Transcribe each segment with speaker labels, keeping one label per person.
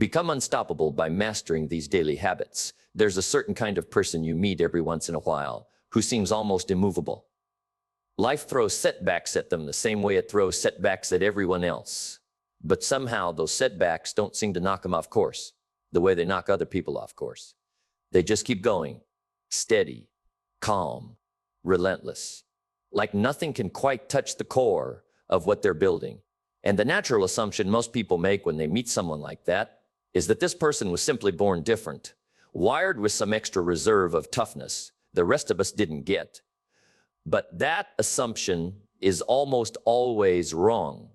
Speaker 1: Become unstoppable by mastering these daily habits. There's a certain kind of person you meet every once in a while who seems almost immovable. Life throws setbacks at them the same way it throws setbacks at everyone else. But somehow those setbacks don't seem to knock them off course, the way they knock other people off course. They just keep going, steady, calm, relentless, like nothing can quite touch the core of what they're building. And the natural assumption most people make when they meet someone like that is that this person was simply born different, wired with some extra reserve of toughness the rest of us didn't get. But that assumption is almost always wrong.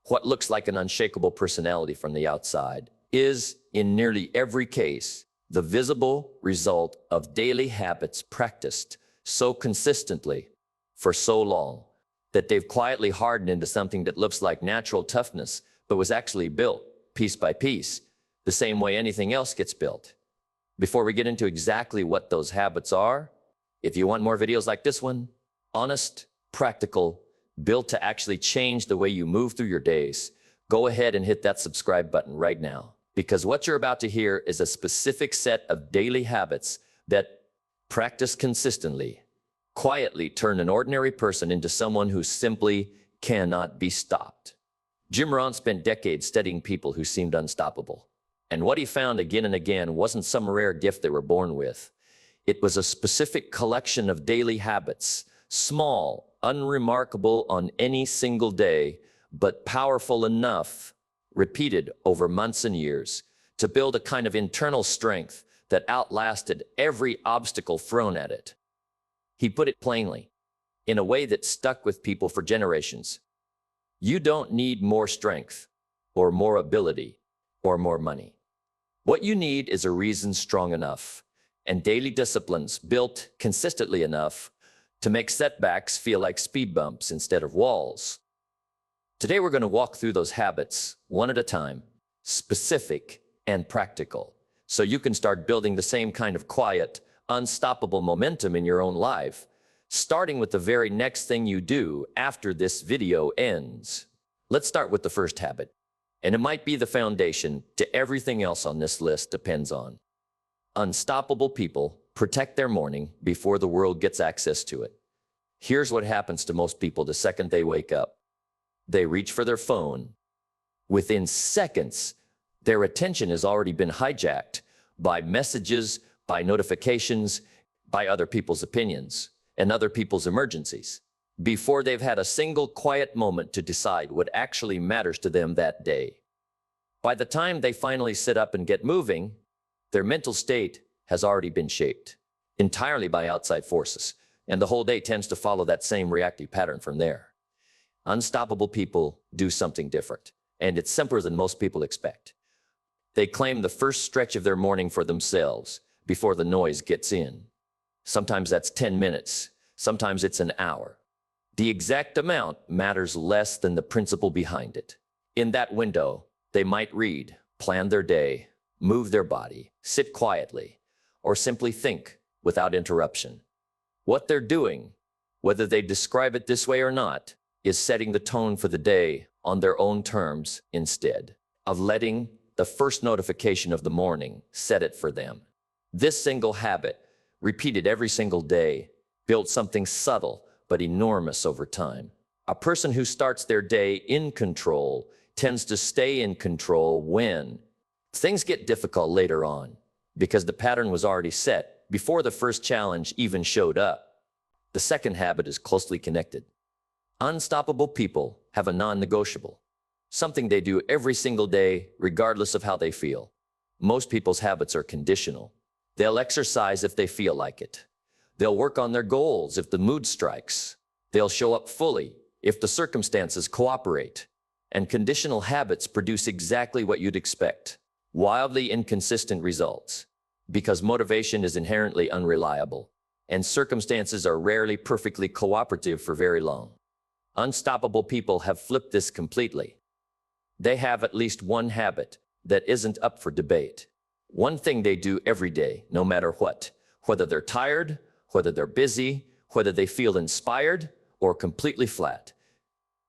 Speaker 1: What looks like an unshakable personality from the outside is, in nearly every case, the visible result of daily habits practiced so consistently for so long that they've quietly hardened into something that looks like natural toughness, but was actually built piece by piece, the same way anything else gets built. Before we get into exactly what those habits are, if you want more videos like this one, honest, practical, built to actually change the way you move through your days, go ahead and hit that subscribe button right now. Because what you're about to hear is a specific set of daily habits that, practiced consistently, quietly turn an ordinary person into someone who simply cannot be stopped. Jim Rohn spent decades studying people who seemed unstoppable. And what he found again and again wasn't some rare gift they were born with. It was a specific collection of daily habits, small, unremarkable on any single day, but powerful enough, repeated over months and years, to build a kind of internal strength that outlasted every obstacle thrown at it. He put it plainly, in a way that stuck with people for generations. You don't need more strength, or more ability, or more money. What you need is a reason strong enough, and daily disciplines built consistently enough to make setbacks feel like speed bumps instead of walls. Today we're going to walk through those habits one at a time, specific and practical, so you can start building the same kind of quiet, unstoppable momentum in your own life, starting with the very next thing you do after this video ends. Let's start with the first habit, and it might be the foundation to everything else on this list depends on. Unstoppable people protect their morning before the world gets access to it. Here's what happens to most people the second they wake up. They reach for their phone. Within seconds, their attention has already been hijacked by messages, by notifications, by other people's opinions, and other people's emergencies, before they've had a single quiet moment to decide what actually matters to them that day. By the time they finally sit up and get moving, their mental state has already been shaped entirely by outside forces, and the whole day tends to follow that same reactive pattern from there. Unstoppable people do something different, and it's simpler than most people expect. They claim the first stretch of their morning for themselves before the noise gets in. Sometimes that's 10 minutes, sometimes it's an hour. The exact amount matters less than the principle behind it. In that window, they might read, plan their day, move their body, sit quietly, or simply think without interruption. What they're doing, whether they describe it this way or not, is setting the tone for the day on their own terms instead of letting the first notification of the morning set it for them. This single habit, repeated every single day, built something subtle but enormous over time. A person who starts their day in control tends to stay in control when things get difficult later on, because the pattern was already set before the first challenge even showed up. The second habit is closely connected. Unstoppable people have a non-negotiable, something they do every single day, regardless of how they feel. Most people's habits are conditional. They'll exercise if they feel like it. They'll work on their goals if the mood strikes. They'll show up fully if the circumstances cooperate. And conditional habits produce exactly what you'd expect: wildly inconsistent results, because motivation is inherently unreliable, and circumstances are rarely perfectly cooperative for very long. Unstoppable people have flipped this completely. They have at least one habit that isn't up for debate. One thing they do every day, no matter what, whether they're tired, whether they're busy, whether they feel inspired or completely flat.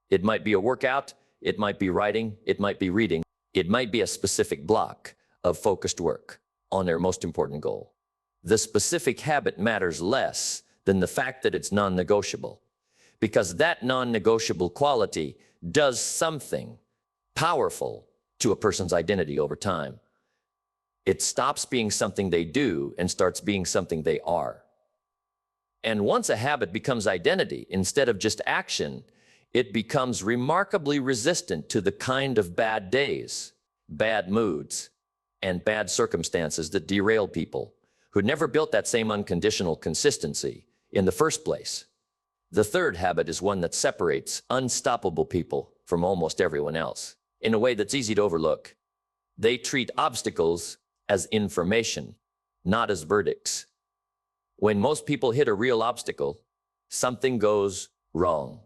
Speaker 1: It might be a workout, it might be writing, it might be reading, it might be a specific block of focused work on their most important goal. The specific habit matters less than the fact that it's non-negotiable, because that non-negotiable quality does something powerful to a person's identity over time. It stops being something they do and starts being something they are. And once a habit becomes identity instead of just action, it becomes remarkably resistant to the kind of bad days, bad moods, and bad circumstances that derail people who never built that same unconditional consistency in the first place. The third habit is one that separates unstoppable people from almost everyone else in a way that's easy to overlook. They treat obstacles as information, not as verdicts. When most people hit a real obstacle, something goes wrong.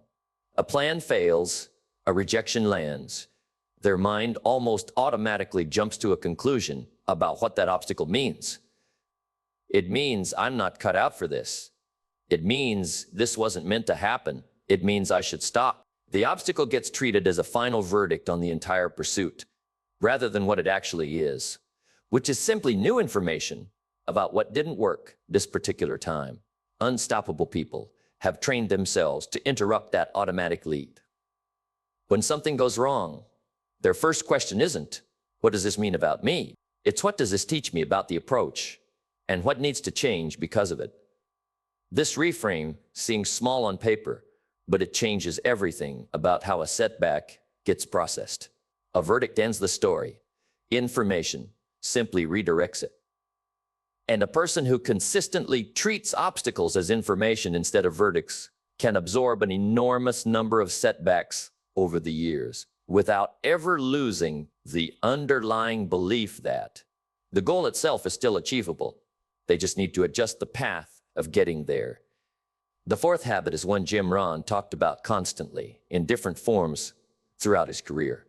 Speaker 1: A plan fails, a rejection lands. Their mind almost automatically jumps to a conclusion about what that obstacle means. It means I'm not cut out for this. It means this wasn't meant to happen. It means I should stop. The obstacle gets treated as a final verdict on the entire pursuit, rather than what it actually is, which is simply new information about what didn't work this particular time. Unstoppable people have trained themselves to interrupt that automatic lead. When something goes wrong, their first question isn't, what does this mean about me? It's, what does this teach me about the approach, and what needs to change because of it? This reframe seems small on paper, but it changes everything about how a setback gets processed. A verdict ends the story. Information simply redirects it. And a person who consistently treats obstacles as information instead of verdicts can absorb an enormous number of setbacks over the years without ever losing the underlying belief that the goal itself is still achievable. They just need to adjust the path of getting there. The fourth habit is one Jim Rohn talked about constantly in different forms throughout his career.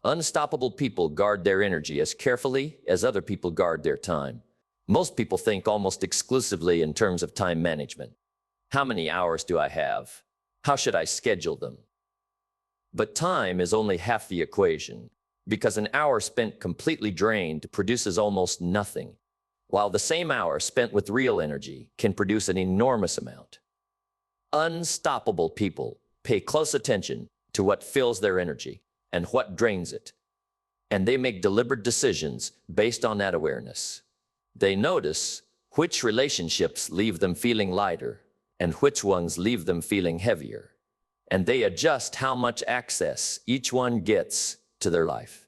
Speaker 1: Unstoppable people guard their energy as carefully as other people guard their time. Most people think almost exclusively in terms of time management. How many hours do I have? How should I schedule them? But time is only half the equation, because an hour spent completely drained produces almost nothing, while the same hour spent with real energy can produce an enormous amount. Unstoppable people pay close attention to what fills their energy and what drains it, and they make deliberate decisions based on that awareness. They notice which relationships leave them feeling lighter and which ones leave them feeling heavier, and they adjust how much access each one gets to their life.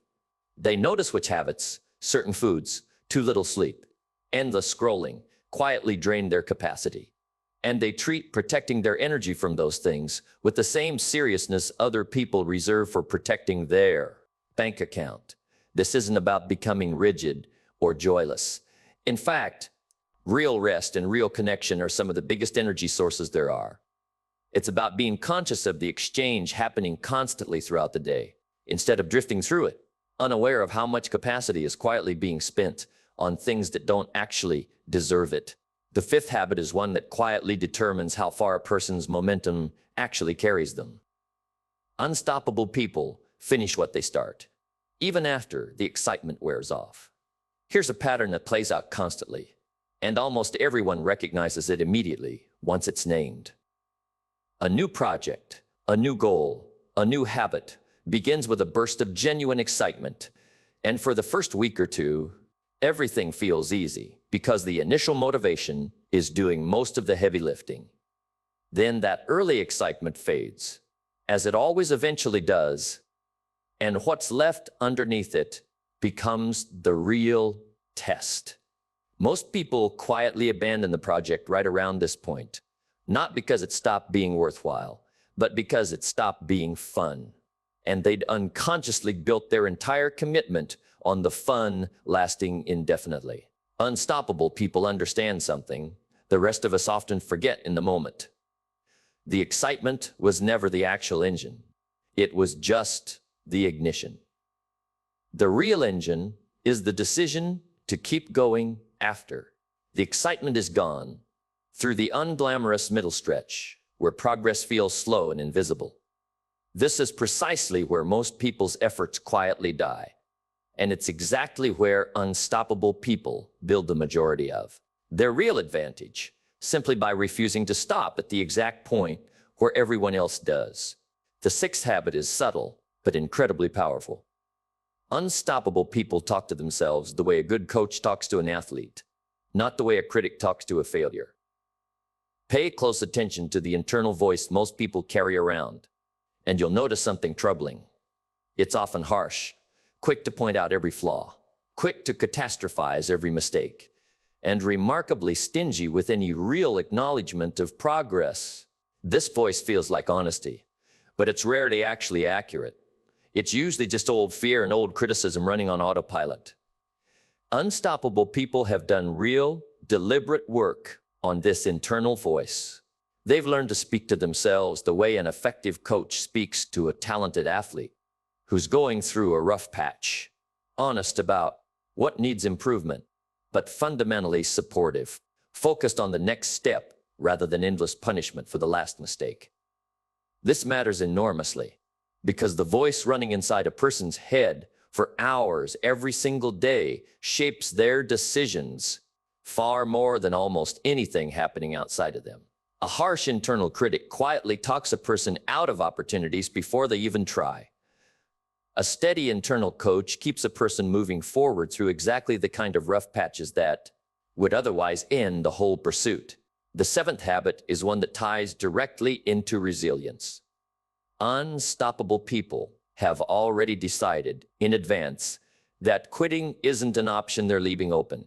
Speaker 1: They notice which habits, certain foods, too little sleep, endless scrolling, quietly drain their capacity. And they treat protecting their energy from those things with the same seriousness other people reserve for protecting their bank account. This isn't about becoming rigid or joyless. In fact, real rest and real connection are some of the biggest energy sources there are. It's about being conscious of the exchange happening constantly throughout the day, instead of drifting through it, unaware of how much capacity is quietly being spent on things that don't actually deserve it. The fifth habit is one that quietly determines how far a person's momentum actually carries them. Unstoppable people finish what they start, even after the excitement wears off. Here's a pattern that plays out constantly, and almost everyone recognizes it immediately once it's named. A new project, a new goal, a new habit begins with a burst of genuine excitement, and for the first week or two, everything feels easy because the initial motivation is doing most of the heavy lifting. Then that early excitement fades, as it always eventually does, and what's left underneath it becomes the real test. Most people quietly abandon the project right around this point, not because it stopped being worthwhile, but because it stopped being fun. And they'd unconsciously built their entire commitment on the fun lasting indefinitely. Unstoppable people understand something the rest of us often forget in the moment. The excitement was never the actual engine. It was just the ignition. The real engine is the decision to keep going after. The excitement is gone through the unglamorous middle stretch where progress feels slow and invisible. This is precisely where most people's efforts quietly die. And it's exactly where unstoppable people build the majority of their real advantage, simply by refusing to stop at the exact point where everyone else does. The sixth habit is subtle, but incredibly powerful. Unstoppable people talk to themselves the way a good coach talks to an athlete, not the way a critic talks to a failure. Pay close attention to the internal voice most people carry around, and you'll notice something troubling. It's often harsh, quick to point out every flaw, quick to catastrophize every mistake, and remarkably stingy with any real acknowledgement of progress. This voice feels like honesty, but it's rarely actually accurate. It's usually just old fear and old criticism running on autopilot. Unstoppable people have done real, deliberate work on this internal voice. They've learned to speak to themselves the way an effective coach speaks to a talented athlete who's going through a rough patch, honest about what needs improvement, but fundamentally supportive, focused on the next step rather than endless punishment for the last mistake. This matters enormously because the voice running inside a person's head for hours every single day shapes their decisions far more than almost anything happening outside of them. A harsh internal critic quietly talks a person out of opportunities before they even try. A steady internal coach keeps a person moving forward through exactly the kind of rough patches that would otherwise end the whole pursuit. The seventh habit is one that ties directly into resilience. Unstoppable people have already decided in advance that quitting isn't an option they're leaving open.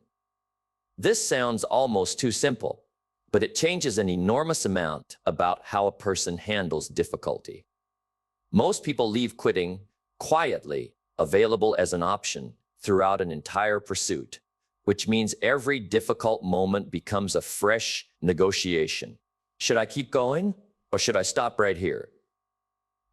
Speaker 1: This sounds almost too simple, but it changes an enormous amount about how a person handles difficulty. Most people leave quitting quietly available as an option throughout an entire pursuit, which means every difficult moment becomes a fresh negotiation. Should I keep going or should I stop right here?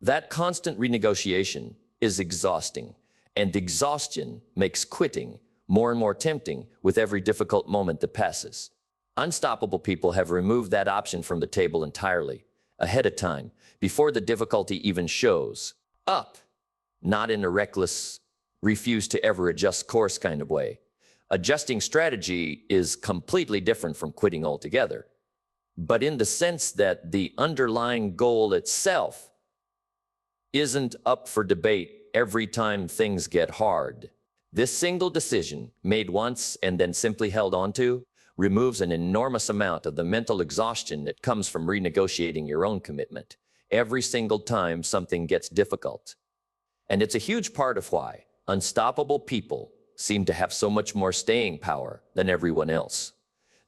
Speaker 1: That constant renegotiation is exhausting, and exhaustion makes quitting more and more tempting with every difficult moment that passes. Unstoppable people have removed that option from the table entirely, ahead of time, before the difficulty even shows up. Not in a reckless, refuse to ever adjust course kind of way. Adjusting strategy is completely different from quitting altogether, but in the sense that the underlying goal itself isn't up for debate every time things get hard. This single decision, made once and then simply held onto, removes an enormous amount of the mental exhaustion that comes from renegotiating your own commitment every single time something gets difficult. And it's a huge part of why unstoppable people seem to have so much more staying power than everyone else.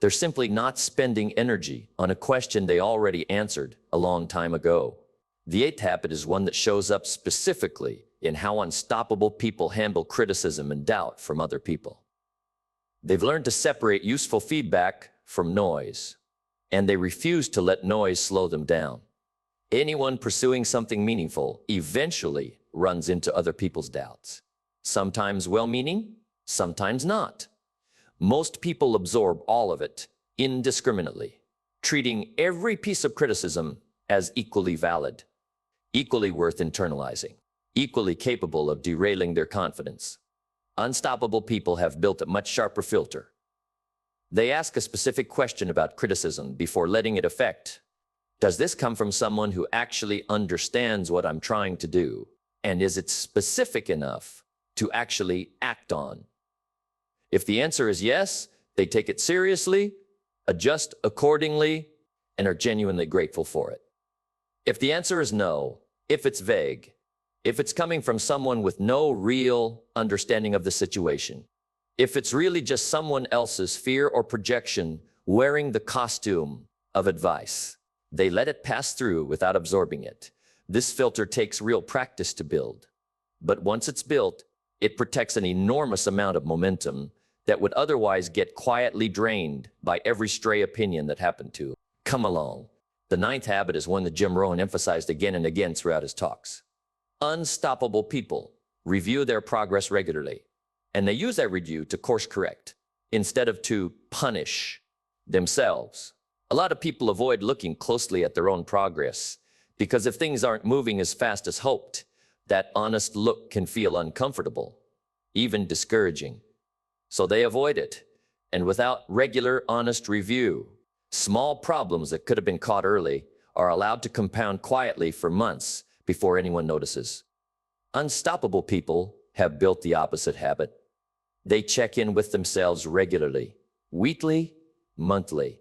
Speaker 1: They're simply not spending energy on a question they already answered a long time ago. The eighth habit is one that shows up specifically in how unstoppable people handle criticism and doubt from other people. They've learned to separate useful feedback from noise, and they refuse to let noise slow them down. Anyone pursuing something meaningful eventually runs into other people's doubts. Sometimes well-meaning, sometimes not. Most people absorb all of it indiscriminately, treating every piece of criticism as equally valid, equally worth internalizing, equally capable of derailing their confidence. Unstoppable people have built a much sharper filter. They ask a specific question about criticism before letting it affect. Does this come from someone who actually understands what I'm trying to do? And is it specific enough to actually act on? If the answer is yes, they take it seriously, adjust accordingly, and are genuinely grateful for it. If the answer is no, if it's vague, if it's coming from someone with no real understanding of the situation, if it's really just someone else's fear or projection wearing the costume of advice, they let it pass through without absorbing it. This filter takes real practice to build. But once it's built, it protects an enormous amount of momentum that would otherwise get quietly drained by every stray opinion that happened to come along. The ninth habit is one that Jim Rohn emphasized again and again throughout his talks. Unstoppable people review their progress regularly, and they use that review to course correct instead of to punish themselves. A lot of people avoid looking closely at their own progress because if things aren't moving as fast as hoped, that honest look can feel uncomfortable. even discouraging. So they avoid it. And without regular, honest review, small problems that could have been caught early are allowed to compound quietly for months before anyone notices. Unstoppable people have built the opposite habit. They check in with themselves regularly, weekly, monthly,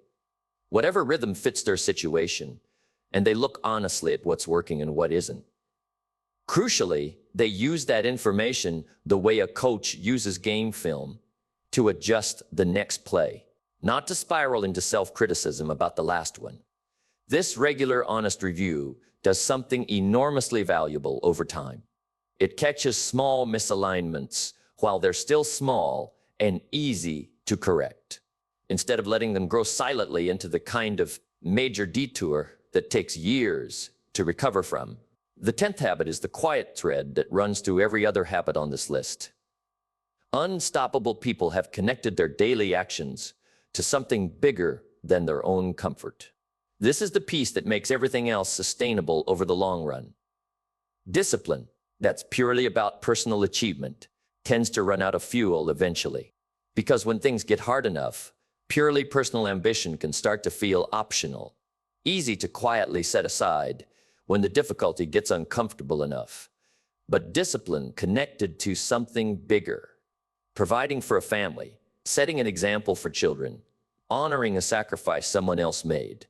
Speaker 1: whatever rhythm fits their situation, and they look honestly at what's working and what isn't. Crucially, they use that information the way a coach uses game film to adjust the next play, not to spiral into self-criticism about the last one. This regular, honest review does something enormously valuable over time. It catches small misalignments while they're still small and easy to correct, instead of letting them grow silently into the kind of major detour that takes years to recover from. The 10th habit is the quiet thread that runs through every other habit on this list. Unstoppable people have connected their daily actions to something bigger than their own comfort. This is the piece that makes everything else sustainable over the long run. Discipline, that's purely about personal achievement, tends to run out of fuel eventually. Because when things get hard enough, purely personal ambition can start to feel optional, easy to quietly set aside when the difficulty gets uncomfortable enough. But discipline connected to something bigger, providing for a family, setting an example for children, honoring a sacrifice someone else made,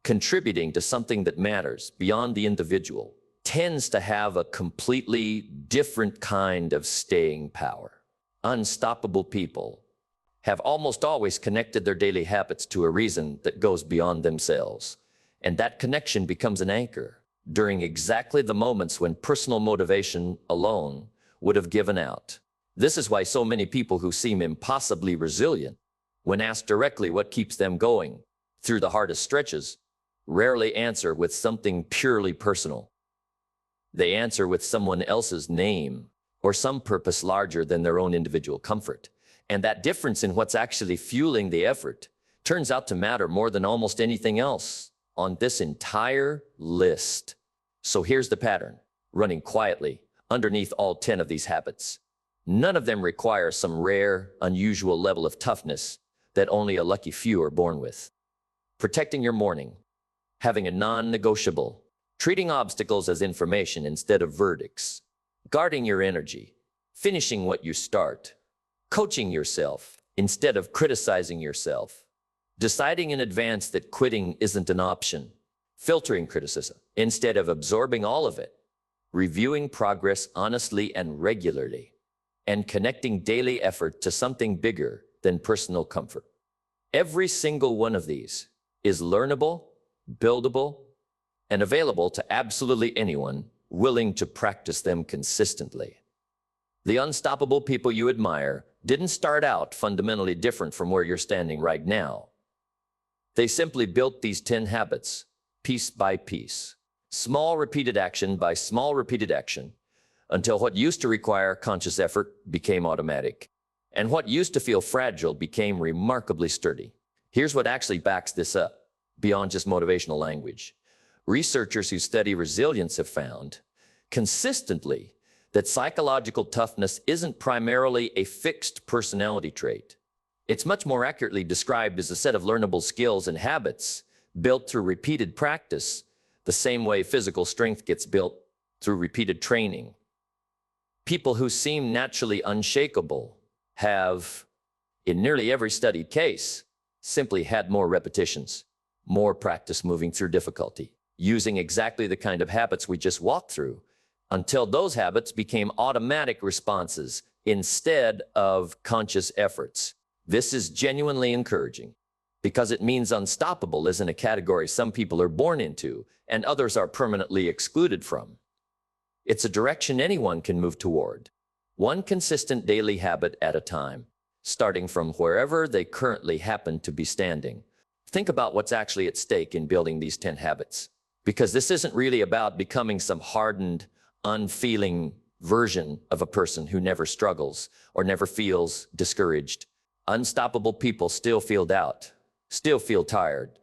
Speaker 1: contributing to something that matters beyond the individual, tends to have a completely different kind of staying power. Unstoppable people have almost always connected their daily habits to a reason that goes beyond themselves, and that connection becomes an anchor during exactly the moments when personal motivation alone would have given out. This is why so many people who seem impossibly resilient, when asked directly what keeps them going through the hardest stretches, rarely answer with something purely personal. They answer with someone else's name or some purpose larger than their own individual comfort. And that difference in what's actually fueling the effort turns out to matter more than almost anything else on this entire list. So here's the pattern, running quietly underneath all 10 of these habits. None of them require some rare, unusual level of toughness that only a lucky few are born with. Protecting your morning, having a non-negotiable, treating obstacles as information instead of verdicts, guarding your energy, finishing what you start, coaching yourself instead of criticizing yourself, deciding in advance that quitting isn't an option, filtering criticism instead of absorbing all of it, reviewing progress honestly and regularly, and connecting daily effort to something bigger than personal comfort. Every single one of these is learnable, buildable, and available to absolutely anyone willing to practice them consistently. The unstoppable people you admire didn't start out fundamentally different from where you're standing right now. They simply built these 10 habits, piece by piece, small repeated action by small repeated action, until what used to require conscious effort became automatic, and what used to feel fragile became remarkably sturdy. Here's what actually backs this up, beyond just motivational language. Researchers who study resilience have found consistently that psychological toughness isn't primarily a fixed personality trait. It's much more accurately described as a set of learnable skills and habits built through repeated practice, the same way physical strength gets built through repeated training. People who seem naturally unshakable have, in nearly every studied case, simply had more repetitions, more practice moving through difficulty, using exactly the kind of habits we just walked through, until those habits became automatic responses instead of conscious efforts. This is genuinely encouraging because it means unstoppable isn't a category some people are born into and others are permanently excluded from. It's a direction anyone can move toward, one consistent daily habit at a time, starting from wherever they currently happen to be standing. Think about what's actually at stake in building these 10 habits, because this isn't really about becoming some hardened, unfeeling version of a person who never struggles or never feels discouraged. Unstoppable people still feel doubt, still feel tired,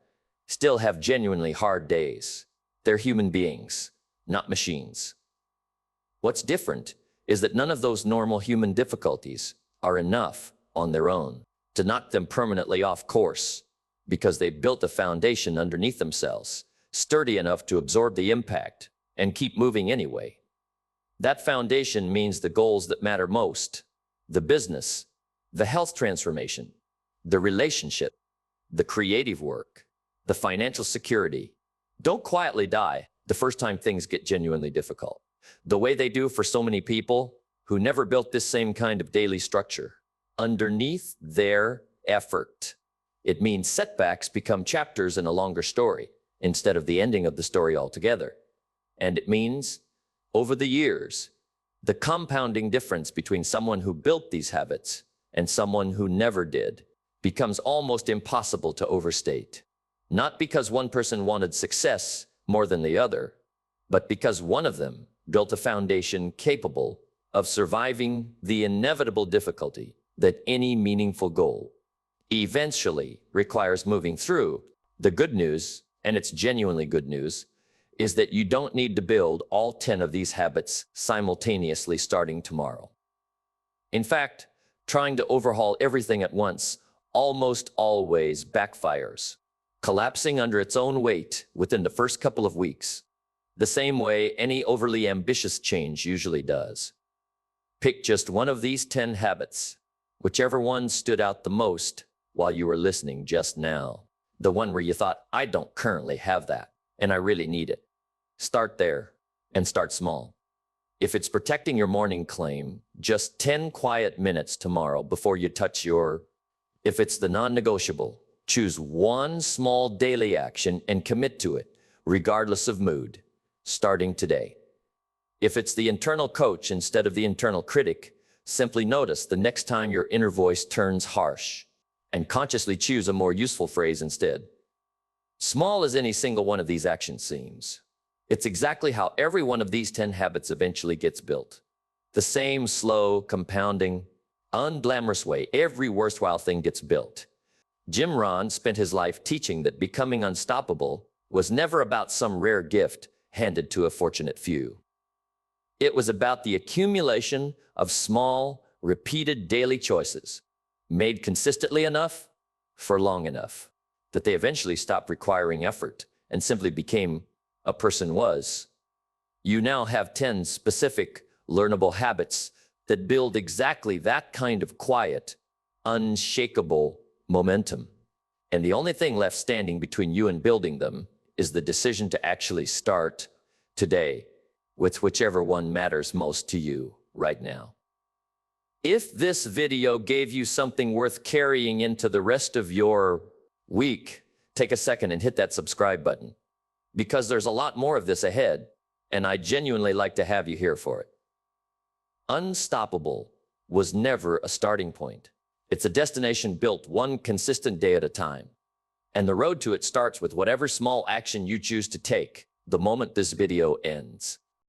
Speaker 1: still have genuinely hard days. They're human beings, not machines. What's different is that none of those normal human difficulties are enough on their own to knock them permanently off course, because they built a foundation underneath themselves, sturdy enough to absorb the impact and keep moving anyway. That foundation means the goals that matter most, the business, the health transformation, the relationship, the creative work, the financial security, don't quietly die the first time things get genuinely difficult, the way they do for so many people who never built this same kind of daily structure. Underneath their effort, it means setbacks become chapters in a longer story instead of the ending of the story altogether. And it means, over the years, the compounding difference between someone who built these habits and someone who never did becomes almost impossible to overstate. Not because one person wanted success more than the other, but because one of them built a foundation capable of surviving the inevitable difficulty that any meaningful goal eventually requires moving through. The good news, and it's genuinely good news, is that you don't need to build all 10 of these habits simultaneously starting tomorrow. In fact, trying to overhaul everything at once almost always backfires, collapsing under its own weight within the first couple of weeks, the same way any overly ambitious change usually does. Pick just one of these 10 habits, whichever one stood out the most while you were listening just now, the one where you thought, I don't currently have that, and I really need it. Start there, and start small. If it's protecting your morning claim, just 10 quiet minutes tomorrow before you touch your... If it's the non-negotiable, choose one small daily action and commit to it, regardless of mood, starting today. If it's the internal coach instead of the internal critic, simply notice the next time your inner voice turns harsh and consciously choose a more useful phrase instead. Small as any single one of these actions seems, it's exactly how every one of these 10 habits eventually gets built. The same slow, compounding, unglamorous way every worthwhile thing gets built. Jim Rohn spent his life teaching that becoming unstoppable was never about some rare gift handed to a fortunate few. It was about the accumulation of small, repeated daily choices, made consistently enough for long enough, that they eventually stopped requiring effort and simply became a person was. You now have 10 specific, learnable habits that build exactly that kind of quiet, unshakable momentum. And the only thing left standing between you and building them is the decision to actually start today with whichever one matters most to you right now. If this video gave you something worth carrying into the rest of your week, take a second and hit that subscribe button, because there's a lot more of this ahead, and I genuinely like to have you here for it. Unstoppable was never a starting point. It's a destination built one consistent day at a time. And the road to it starts with whatever small action you choose to take the moment this video ends.